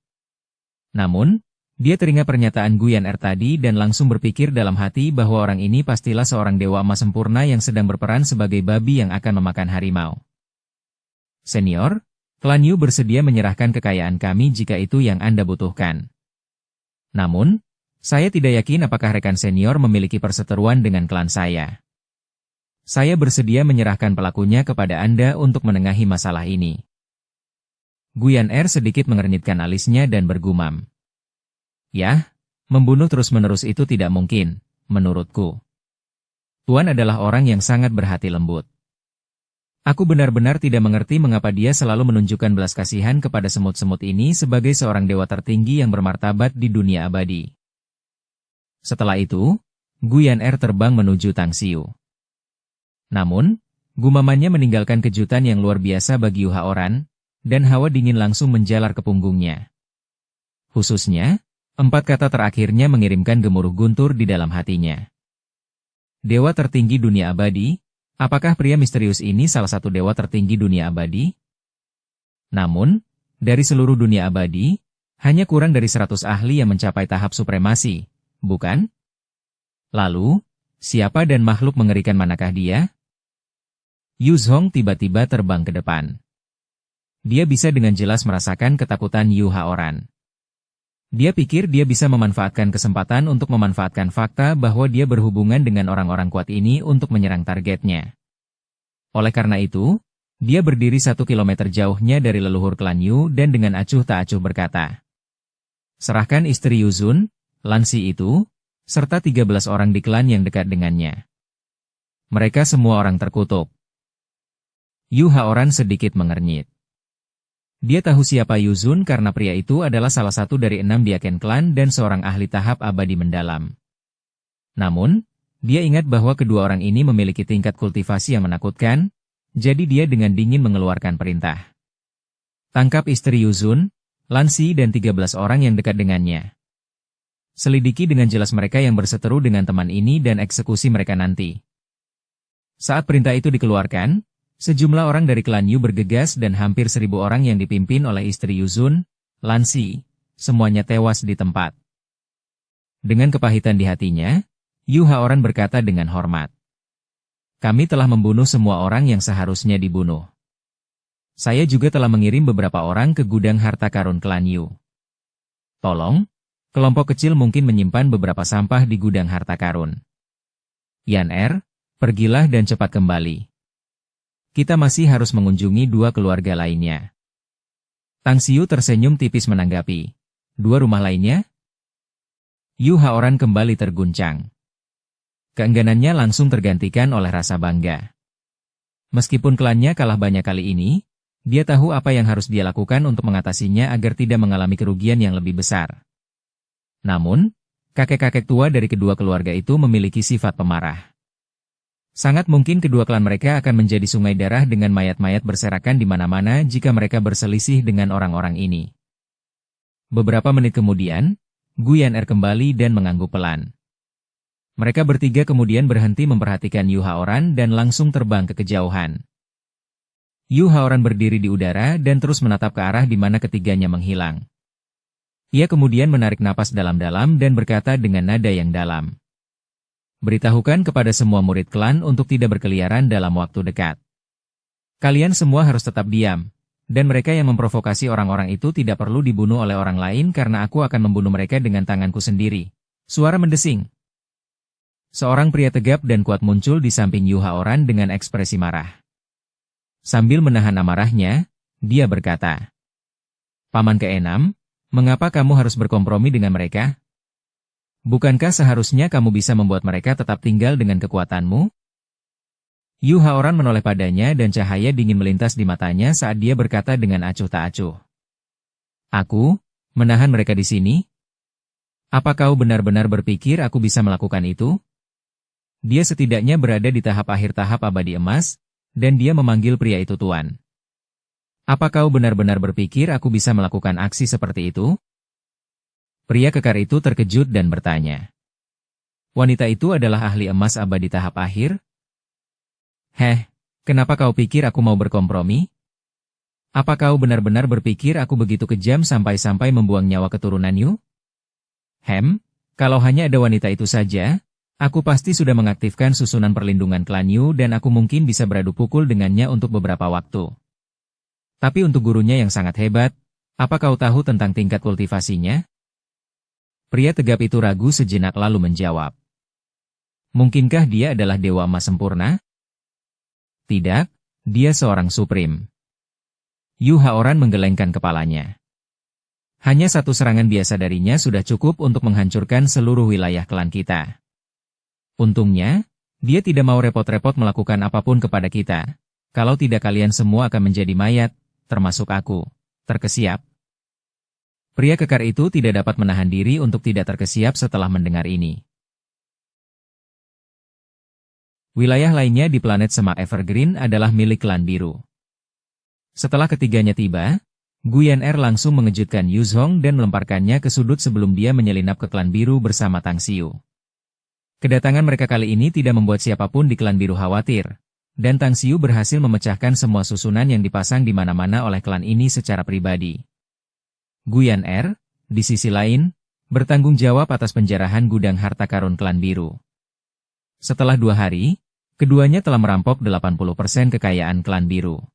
Namun, dia teringat pernyataan Guyan Er tadi dan langsung berpikir dalam hati bahwa orang ini pastilah seorang dewa emas sempurna yang sedang berperan sebagai babi yang akan memakan harimau. Senior, klan Yu bersedia menyerahkan kekayaan kami jika itu yang Anda butuhkan. Namun, saya tidak yakin apakah rekan senior memiliki perseteruan dengan klan saya. Saya bersedia menyerahkan pelakunya kepada Anda untuk menengahi masalah ini. Guyan Er sedikit mengernyitkan alisnya dan bergumam. Yah, membunuh terus-menerus itu tidak mungkin, menurutku. Tuan adalah orang yang sangat berhati lembut. Aku benar-benar tidak mengerti mengapa dia selalu menunjukkan belas kasihan kepada semut-semut ini sebagai seorang dewa tertinggi yang bermartabat di dunia abadi. Setelah itu, Guyan Er terbang menuju Tang Xiu. Namun, gumamannya meninggalkan kejutan yang luar biasa bagi Yu Haoran, dan hawa dingin langsung menjalar ke punggungnya. Khususnya, 4 kata terakhirnya mengirimkan gemuruh guntur di dalam hatinya. Dewa tertinggi dunia abadi, apakah pria misterius ini salah satu dewa tertinggi dunia abadi? Namun, dari seluruh dunia abadi, hanya kurang dari 100 ahli yang mencapai tahap supremasi, bukan? Lalu, siapa dan makhluk mengerikan manakah dia? Yu Zhong tiba-tiba terbang ke depan. Dia bisa dengan jelas merasakan ketakutan Yu Haoran. Dia pikir dia bisa memanfaatkan kesempatan untuk memanfaatkan fakta bahwa dia berhubungan dengan orang-orang kuat ini untuk menyerang targetnya. Oleh karena itu, dia berdiri 1 kilometer jauhnya dari leluhur klan Yu dan dengan acuh tak acuh berkata, "Serahkan istri Yu Zun, Lansi itu, serta 13 orang di klan yang dekat dengannya. Mereka semua orang terkutuk." Yu Haoran sedikit mengernyit. Dia tahu siapa Yu Zun karena pria itu adalah salah satu dari 6 diaken klan dan seorang ahli tahap abadi mendalam. Namun, dia ingat bahwa kedua orang ini memiliki tingkat kultivasi yang menakutkan, jadi dia dengan dingin mengeluarkan perintah. Tangkap istri Yu Zun, Lansi dan 13 orang yang dekat dengannya. Selidiki dengan jelas mereka yang berseteru dengan teman ini dan eksekusi mereka nanti. Saat perintah itu dikeluarkan, sejumlah orang dari klan Yu bergegas dan hampir 1.000 orang yang dipimpin oleh istri Yu Zun, Lansi, semuanya tewas di tempat. Dengan kepahitan di hatinya, Yu Haoran berkata dengan hormat, "Kami telah membunuh semua orang yang seharusnya dibunuh. Saya juga telah mengirim beberapa orang ke gudang harta karun klan Yu. Tolong, kelompok kecil mungkin menyimpan beberapa sampah di gudang harta karun. Yan Er, pergilah dan cepat kembali. Kita masih harus mengunjungi 2 keluarga lainnya." Tang Xiu tersenyum tipis menanggapi, "2 rumah lainnya?" Yu Haoran kembali terguncang. Keengganannya langsung tergantikan oleh rasa bangga. Meskipun klannya kalah banyak kali ini, dia tahu apa yang harus dia lakukan untuk mengatasinya agar tidak mengalami kerugian yang lebih besar. Namun, kakek-kakek tua dari kedua keluarga itu memiliki sifat pemarah. Sangat mungkin kedua klan mereka akan menjadi sungai darah dengan mayat-mayat berserakan di mana-mana jika mereka berselisih dengan orang-orang ini. Beberapa menit kemudian, Guyan Er kembali dan mengangguk pelan. Mereka bertiga kemudian berhenti memperhatikan Yu Haoran dan langsung terbang ke kejauhan. Yu Haoran berdiri di udara dan terus menatap ke arah di mana ketiganya menghilang. Ia kemudian menarik napas dalam-dalam dan berkata dengan nada yang dalam, "Beritahukan kepada semua murid klan untuk tidak berkeliaran dalam waktu dekat. Kalian semua harus tetap diam, dan mereka yang memprovokasi orang-orang itu tidak perlu dibunuh oleh orang lain karena aku akan membunuh mereka dengan tanganku sendiri. Suara mendesing. Seorang pria tegap dan kuat muncul di samping Yu Haoran dengan ekspresi marah. Sambil menahan amarahnya, dia berkata, "Paman keenam, mengapa kamu harus berkompromi dengan mereka? Bukankah seharusnya kamu bisa membuat mereka tetap tinggal dengan kekuatanmu?" Yu Haoran menoleh padanya dan cahaya dingin melintas di matanya saat dia berkata dengan acuh tak acuh. "Aku, menahan mereka di sini? Apa kau benar-benar berpikir aku bisa melakukan itu?" Dia setidaknya berada di tahap akhir tahap abadi emas, dan dia memanggil pria itu tuan. "Apa kau benar-benar berpikir aku bisa melakukan aksi seperti itu?" Pria kekar itu terkejut dan bertanya. "Wanita itu adalah ahli emas abadi tahap akhir?" "Heh, kenapa kau pikir aku mau berkompromi? Apa kau benar-benar berpikir aku begitu kejam sampai-sampai membuang nyawa keturunan Yu? Kalau hanya ada wanita itu saja, aku pasti sudah mengaktifkan susunan perlindungan klan Yu dan aku mungkin bisa beradu pukul dengannya untuk beberapa waktu. Tapi untuk gurunya yang sangat hebat, apa kau tahu tentang tingkat kultivasinya?" Pria tegap itu ragu sejenak lalu menjawab. "Mungkinkah dia adalah dewa emas sempurna?" "Tidak, dia seorang suprim." Yu Haoran menggelengkan kepalanya. "Hanya satu serangan biasa darinya sudah cukup untuk menghancurkan seluruh wilayah klan kita. Untungnya, dia tidak mau repot-repot melakukan apapun kepada kita. Kalau tidak kalian semua akan menjadi mayat, termasuk aku." Terkesiap. Pria kekar itu tidak dapat menahan diri untuk tidak terkesiap setelah mendengar ini. Wilayah lainnya di planet Semak Evergreen adalah milik klan biru. Setelah ketiganya tiba, Guyan Er langsung mengejutkan Yu Zhong dan melemparkannya ke sudut sebelum dia menyelinap ke klan biru bersama Tang Xiu. Kedatangan mereka kali ini tidak membuat siapapun di klan biru khawatir, dan Tang Xiu berhasil memecahkan semua susunan yang dipasang di mana-mana oleh klan ini secara pribadi. Guyan Er, di sisi lain, bertanggung jawab atas penjarahan gudang harta karun klan biru. Setelah 2 hari, keduanya telah merampok 80% kekayaan klan biru.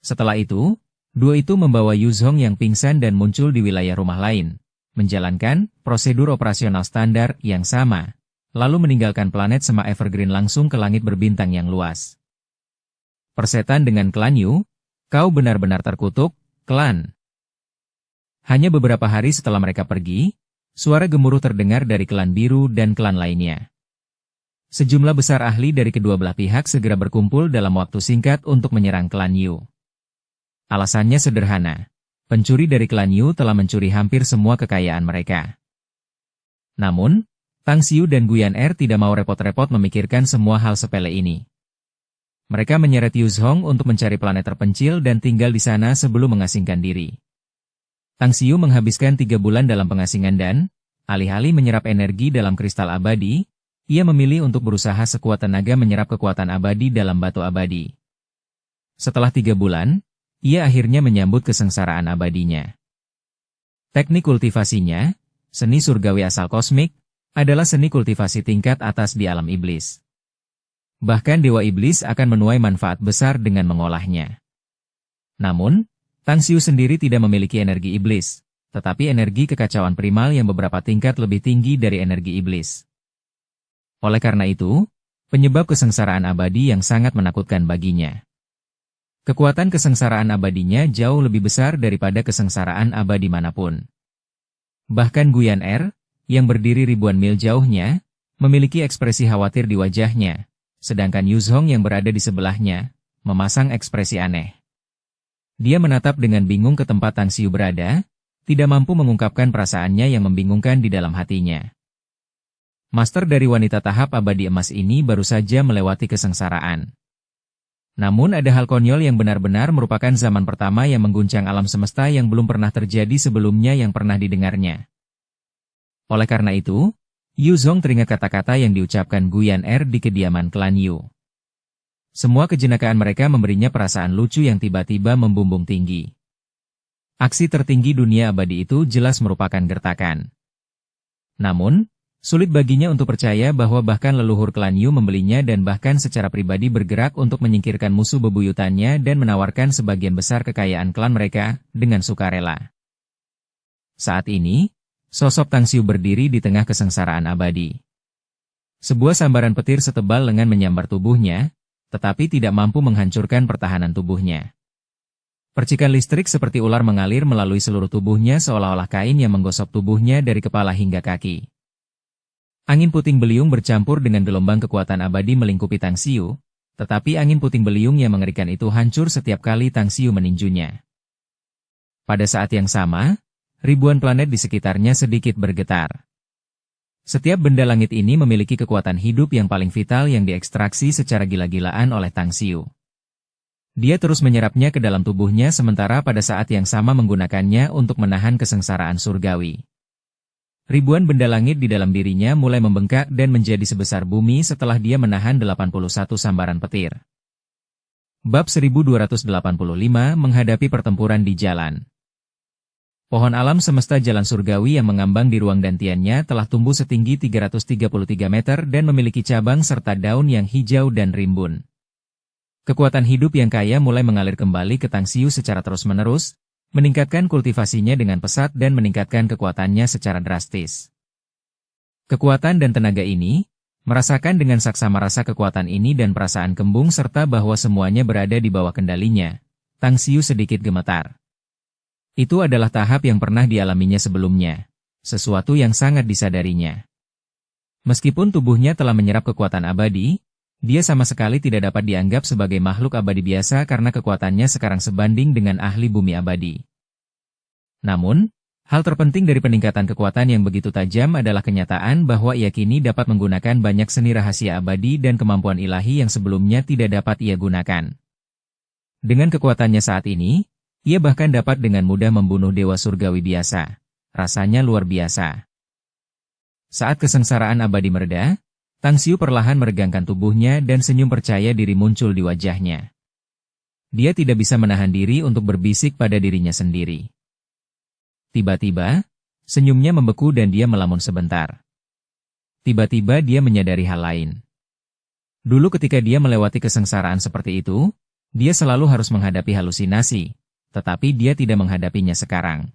Setelah itu, dua itu membawa Yu Zhong yang pingsan dan muncul di wilayah rumah lain, menjalankan prosedur operasional standar yang sama, lalu meninggalkan planet Semak Evergreen langsung ke langit berbintang yang luas. "Persetan dengan klan Yu, kau benar-benar terkutuk, klan." Hanya beberapa hari setelah mereka pergi, suara gemuruh terdengar dari klan biru dan klan lainnya. Sejumlah besar ahli dari kedua belah pihak segera berkumpul dalam waktu singkat untuk menyerang klan Yu. Alasannya sederhana, pencuri dari klan Yu telah mencuri hampir semua kekayaan mereka. Namun, Tang Xiu dan Guyan Er tidak mau repot-repot memikirkan semua hal sepele ini. Mereka menyeret Yu Zhong untuk mencari planet terpencil dan tinggal di sana sebelum mengasingkan diri. Tang Xiu menghabiskan 3 bulan dalam pengasingan dan, alih-alih menyerap energi dalam kristal abadi, ia memilih untuk berusaha sekuat tenaga menyerap kekuatan abadi dalam batu abadi. Setelah 3 bulan, ia akhirnya menyambut kesengsaraan abadinya. Teknik kultivasinya, seni surgawi asal kosmik, adalah seni kultivasi tingkat atas di alam iblis. Bahkan Dewa Iblis akan menuai manfaat besar dengan mengolahnya. Namun, Tang Xiu sendiri tidak memiliki energi iblis, tetapi energi kekacauan primal yang beberapa tingkat lebih tinggi dari energi iblis. Oleh karena itu, penyebab kesengsaraan abadi yang sangat menakutkan baginya. Kekuatan kesengsaraan abadinya jauh lebih besar daripada kesengsaraan abadi manapun. Bahkan Guyan Er, yang berdiri ribuan mil jauhnya, memiliki ekspresi khawatir di wajahnya, sedangkan Yu Zhong yang berada di sebelahnya, memasang ekspresi aneh. Dia menatap dengan bingung ke tempat Tang Xiu berada, tidak mampu mengungkapkan perasaannya yang membingungkan di dalam hatinya. Master dari wanita tahap abadi emas ini baru saja melewati kesengsaraan. Namun ada hal konyol yang benar-benar merupakan zaman pertama yang mengguncang alam semesta yang belum pernah terjadi sebelumnya yang pernah didengarnya. Oleh karena itu, Yu Zhong teringat kata-kata yang diucapkan Guyan Er di kediaman klan Yu. Semua kejenakaan mereka memberinya perasaan lucu yang tiba-tiba membumbung tinggi. Aksi tertinggi dunia abadi itu jelas merupakan gertakan. Namun, Sulit baginya untuk percaya bahwa bahkan leluhur klan Yu membelinya dan bahkan secara pribadi bergerak untuk menyingkirkan musuh bebuyutannya dan menawarkan sebagian besar kekayaan klan mereka dengan sukarela. Saat ini, sosok Tang Xiu berdiri di tengah kesengsaraan abadi. Sebuah sambaran petir setebal lengan menyambar tubuhnya, tetapi tidak mampu menghancurkan pertahanan tubuhnya. Percikan listrik seperti ular mengalir melalui seluruh tubuhnya seolah-olah kain yang menggosok tubuhnya dari kepala hingga kaki. Angin puting beliung bercampur dengan gelombang kekuatan abadi melingkupi Tang Xiu, tetapi angin puting beliung yang mengerikan itu hancur setiap kali Tang Xiu meninjunya. Pada saat yang sama, ribuan planet di sekitarnya sedikit bergetar. Setiap benda langit ini memiliki kekuatan hidup yang paling vital yang diekstraksi secara gila-gilaan oleh Tang Xiu. Dia terus menyerapnya ke dalam tubuhnya sementara pada saat yang sama menggunakannya untuk menahan kesengsaraan surgawi. Ribuan benda langit di dalam dirinya mulai membengkak dan menjadi sebesar bumi setelah dia menahan 81 sambaran petir. Bab 1285 menghadapi pertempuran di jalan. Pohon alam semesta jalan surgawi yang mengambang di ruang dantiannya telah tumbuh setinggi 333 meter dan memiliki cabang serta daun yang hijau dan rimbun. Kekuatan hidup yang kaya mulai mengalir kembali ke Tang Xiu secara terus-menerus, meningkatkan kultivasinya dengan pesat dan meningkatkan kekuatannya secara drastis. Kekuatan dan tenaga ini, merasakan dengan saksama rasa kekuatan ini dan perasaan kembung serta bahwa semuanya berada di bawah kendalinya, Tang Xiu sedikit gemetar. Itu adalah tahap yang pernah dialaminya sebelumnya, sesuatu yang sangat disadarinya. Meskipun tubuhnya telah menyerap kekuatan abadi, dia sama sekali tidak dapat dianggap sebagai makhluk abadi biasa karena kekuatannya sekarang sebanding dengan ahli bumi abadi. Namun, hal terpenting dari peningkatan kekuatan yang begitu tajam adalah kenyataan bahwa ia kini dapat menggunakan banyak seni rahasia abadi dan kemampuan ilahi yang sebelumnya tidak dapat ia gunakan. Dengan kekuatannya saat ini, ia bahkan dapat dengan mudah membunuh dewa surgawi biasa. Rasanya luar biasa. Saat kesengsaraan abadi mereda, Tang Xiu perlahan meregangkan tubuhnya dan senyum percaya diri muncul di wajahnya. Dia tidak bisa menahan diri untuk berbisik pada dirinya sendiri. Tiba-tiba, senyumnya membeku dan dia melamun sebentar. Tiba-tiba dia menyadari hal lain. Dulu ketika dia melewati kesengsaraan seperti itu, dia selalu harus menghadapi halusinasi, tetapi dia tidak menghadapinya sekarang.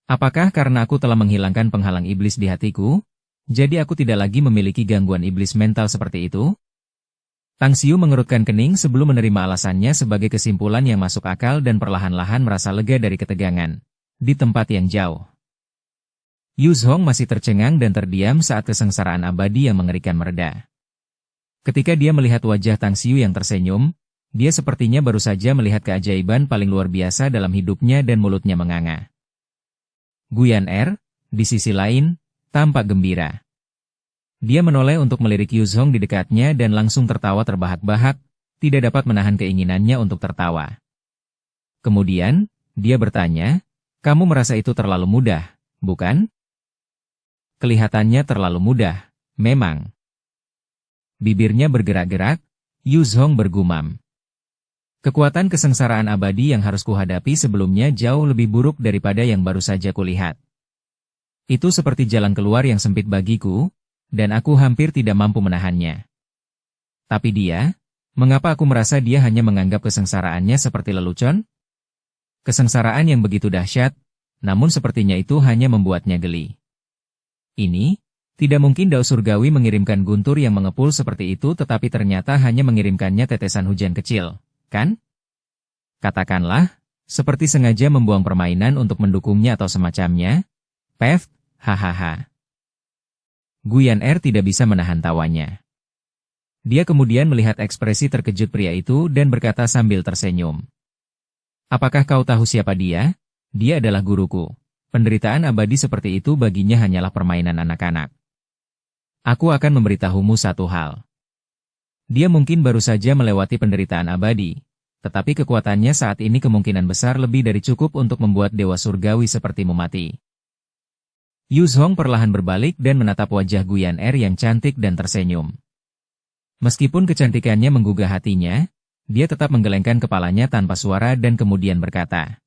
Apakah karena aku telah menghilangkan penghalang iblis di hatiku? Jadi aku tidak lagi memiliki gangguan iblis mental seperti itu? Tang Xiu mengerutkan kening sebelum menerima alasannya sebagai kesimpulan yang masuk akal dan perlahan-lahan merasa lega dari ketegangan. Di tempat yang jauh, Yu Zhong masih tercengang dan terdiam saat kesengsaraan abadi yang mengerikan mereda. Ketika dia melihat wajah Tang Xiu yang tersenyum, dia sepertinya baru saja melihat keajaiban paling luar biasa dalam hidupnya dan mulutnya menganga. Guyan Er, di sisi lain, tampak gembira. Dia menoleh untuk melirik Yu Zhong di dekatnya dan langsung tertawa terbahak-bahak, tidak dapat menahan keinginannya untuk tertawa. Kemudian, dia bertanya, "Kamu merasa itu terlalu mudah, bukan?" Kelihatannya terlalu mudah, memang. Bibirnya bergerak-gerak, Yu Zhong bergumam. Kekuatan kesengsaraan abadi yang harus kuhadapi sebelumnya jauh lebih buruk daripada yang baru saja kulihat. Itu seperti jalan keluar yang sempit bagiku, dan aku hampir tidak mampu menahannya. Tapi dia, mengapa aku merasa dia hanya menganggap kesengsaraannya seperti lelucon? Kesengsaraan yang begitu dahsyat, namun sepertinya itu hanya membuatnya geli. Ini, tidak mungkin dao surgawi mengirimkan guntur yang mengepul seperti itu tetapi ternyata hanya mengirimkannya tetesan hujan kecil, kan? Katakanlah, seperti sengaja membuang permainan untuk mendukungnya atau semacamnya. Pef, hahaha. Guyan Er tidak bisa menahan tawanya. Dia kemudian melihat ekspresi terkejut pria itu dan berkata sambil tersenyum. Apakah kau tahu siapa dia? Dia adalah guruku. Penderitaan abadi seperti itu baginya hanyalah permainan anak-anak. Aku akan memberitahumu satu hal. Dia mungkin baru saja melewati penderitaan abadi, tetapi kekuatannya saat ini kemungkinan besar lebih dari cukup untuk membuat dewa surgawi sepertimu mati. Yu Zhong perlahan berbalik dan menatap wajah Guyan Er yang cantik dan tersenyum. Meskipun kecantikannya menggugah hatinya, dia tetap menggelengkan kepalanya tanpa suara dan kemudian berkata,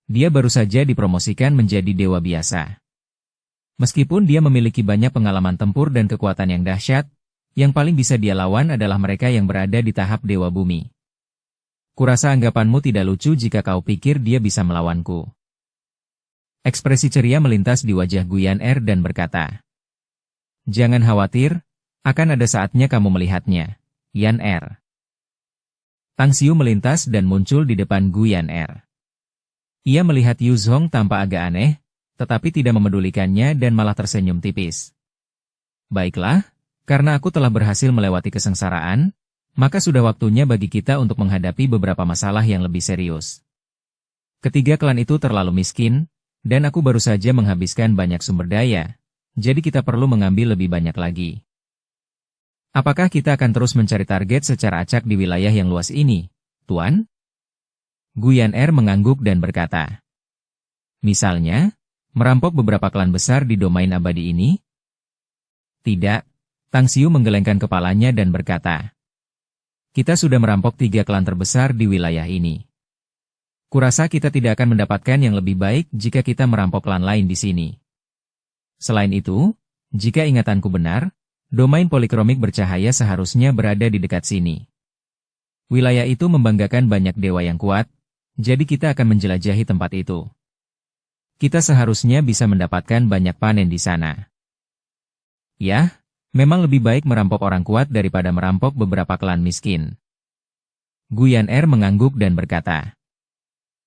dia baru saja dipromosikan menjadi dewa biasa. Meskipun dia memiliki banyak pengalaman tempur dan kekuatan yang dahsyat, yang paling bisa dia lawan adalah mereka yang berada di tahap Dewa Bumi. Kurasa anggapanmu tidak lucu jika kau pikir dia bisa melawanku. Ekspresi ceria melintas di wajah Guyan Er dan berkata, "Jangan khawatir, akan ada saatnya kamu melihatnya, Yan Er." Tang Xiu melintas dan muncul di depan Guyan Er. Ia melihat Yu Zhong tampak agak aneh, tetapi tidak memedulikannya dan malah tersenyum tipis. "Baiklah, karena aku telah berhasil melewati kesengsaraan, maka sudah waktunya bagi kita untuk menghadapi beberapa masalah yang lebih serius. Ketiga klan itu terlalu miskin, dan aku baru saja menghabiskan banyak sumber daya, jadi kita perlu mengambil lebih banyak lagi. Apakah kita akan terus mencari target secara acak di wilayah yang luas ini, Tuan?" Guyan Er mengangguk dan berkata, "Misalnya, merampok beberapa klan besar di domain abadi ini?" "Tidak." Tang Xiu menggelengkan kepalanya dan berkata, "Kita sudah merampok 3 klan terbesar di wilayah ini. Kurasa kita tidak akan mendapatkan yang lebih baik jika kita merampok klan lain di sini. Selain itu, jika ingatanku benar, domain polikromik bercahaya seharusnya berada di dekat sini. Wilayah itu membanggakan banyak dewa yang kuat, jadi kita akan menjelajahi tempat itu. Kita seharusnya bisa mendapatkan banyak panen di sana. Ya, memang lebih baik merampok orang kuat daripada merampok beberapa klan miskin." Guyan Er mengangguk dan berkata,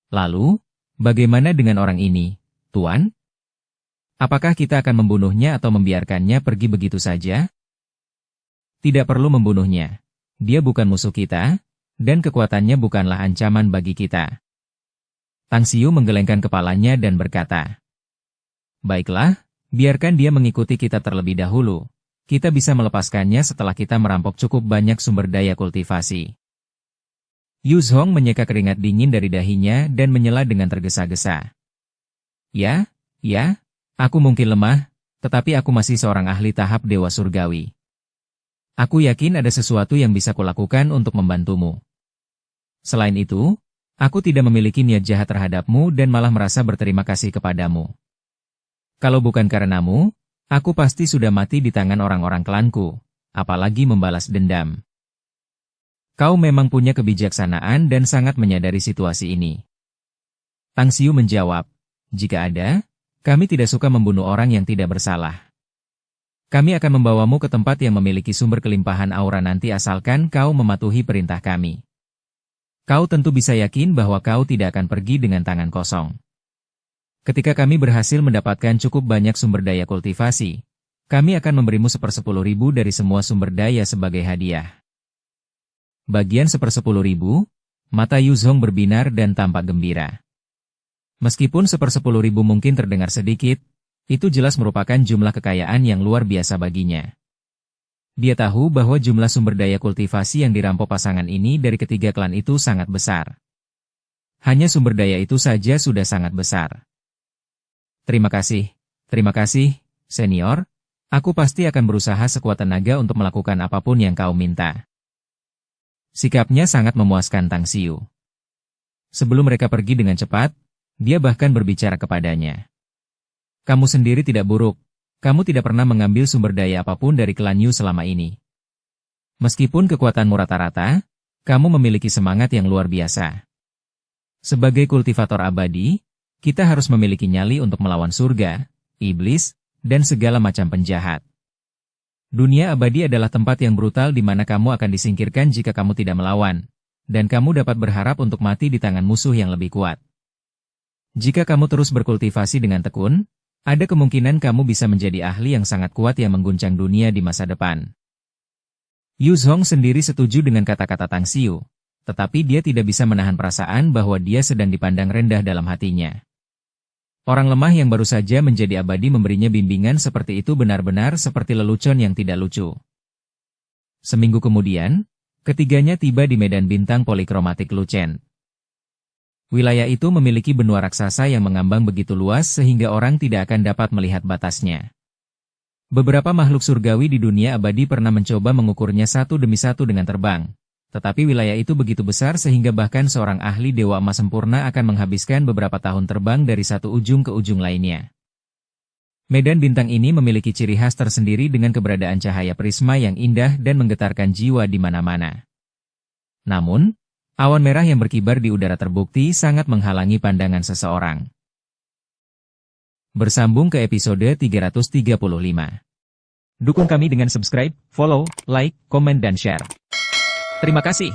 "Lalu, bagaimana dengan orang ini, Tuan? Apakah kita akan membunuhnya atau membiarkannya pergi begitu saja?" "Tidak perlu membunuhnya. Dia bukan musuh kita, dan kekuatannya bukanlah ancaman bagi kita." Tang Xiu menggelengkan kepalanya dan berkata, "Baiklah, biarkan dia mengikuti kita terlebih dahulu. Kita bisa melepaskannya setelah kita merampok cukup banyak sumber daya kultivasi." Yu Zhong menyeka keringat dingin dari dahinya dan menyela dengan tergesa-gesa. Ya, aku mungkin lemah, tetapi aku masih seorang ahli tahap Dewa Surgawi. Aku yakin ada sesuatu yang bisa kulakukan untuk membantumu. Selain itu, aku tidak memiliki niat jahat terhadapmu dan malah merasa berterima kasih kepadamu. Kalau bukan karenamu, aku pasti sudah mati di tangan orang-orang klanku, apalagi membalas dendam. Kau memang punya kebijaksanaan dan sangat menyadari situasi ini." Tang Xiu menjawab, "Jika ada, kami tidak suka membunuh orang yang tidak bersalah. Kami akan membawamu ke tempat yang memiliki sumber kelimpahan aura nanti asalkan kau mematuhi perintah kami. Kau tentu bisa yakin bahwa kau tidak akan pergi dengan tangan kosong. Ketika kami berhasil mendapatkan cukup banyak sumber daya kultivasi, kami akan memberimu 1/10.000 dari semua sumber daya sebagai hadiah." Bagian 1/10.000, mata Yu Zhong berbinar dan tampak gembira. Meskipun 1/10.000 mungkin terdengar sedikit, itu jelas merupakan jumlah kekayaan yang luar biasa baginya. Dia tahu bahwa jumlah sumber daya kultivasi yang dirampok pasangan ini dari ketiga klan itu sangat besar. Hanya sumber daya itu saja sudah sangat besar. Terima kasih, senior. Aku pasti akan berusaha sekuat tenaga untuk melakukan apapun yang kau minta." Sikapnya sangat memuaskan Tang Xiu. Sebelum mereka pergi dengan cepat, dia bahkan berbicara kepadanya. "Kamu sendiri tidak buruk. Kamu tidak pernah mengambil sumber daya apapun dari klan Yu selama ini. Meskipun kekuatanmu rata-rata, kamu memiliki semangat yang luar biasa. Sebagai kultivator abadi, kita harus memiliki nyali untuk melawan surga, iblis, dan segala macam penjahat. Dunia abadi adalah tempat yang brutal di mana kamu akan disingkirkan jika kamu tidak melawan, dan kamu dapat berharap untuk mati di tangan musuh yang lebih kuat. Jika kamu terus berkultivasi dengan tekun, ada kemungkinan kamu bisa menjadi ahli yang sangat kuat yang mengguncang dunia di masa depan." Yu Zhong sendiri setuju dengan kata-kata Tang Xiu, tetapi dia tidak bisa menahan perasaan bahwa dia sedang dipandang rendah dalam hatinya. Orang lemah yang baru saja menjadi abadi memberinya bimbingan seperti itu benar-benar seperti lelucon yang tidak lucu. Seminggu kemudian, ketiganya tiba di medan bintang polikromatik Luchen. Wilayah itu memiliki benua raksasa yang mengambang begitu luas sehingga orang tidak akan dapat melihat batasnya. Beberapa makhluk surgawi di dunia abadi pernah mencoba mengukurnya satu demi satu dengan terbang. Tetapi wilayah itu begitu besar sehingga bahkan seorang ahli Dewa Emas sempurna akan menghabiskan beberapa tahun terbang dari satu ujung ke ujung lainnya. Medan bintang ini memiliki ciri khas tersendiri dengan keberadaan cahaya prisma yang indah dan menggetarkan jiwa di mana-mana. Namun, awan merah yang berkibar di udara terbukti sangat menghalangi pandangan seseorang. Bersambung ke episode 335. Dukung kami dengan subscribe, follow, like, komen dan share. Terima kasih.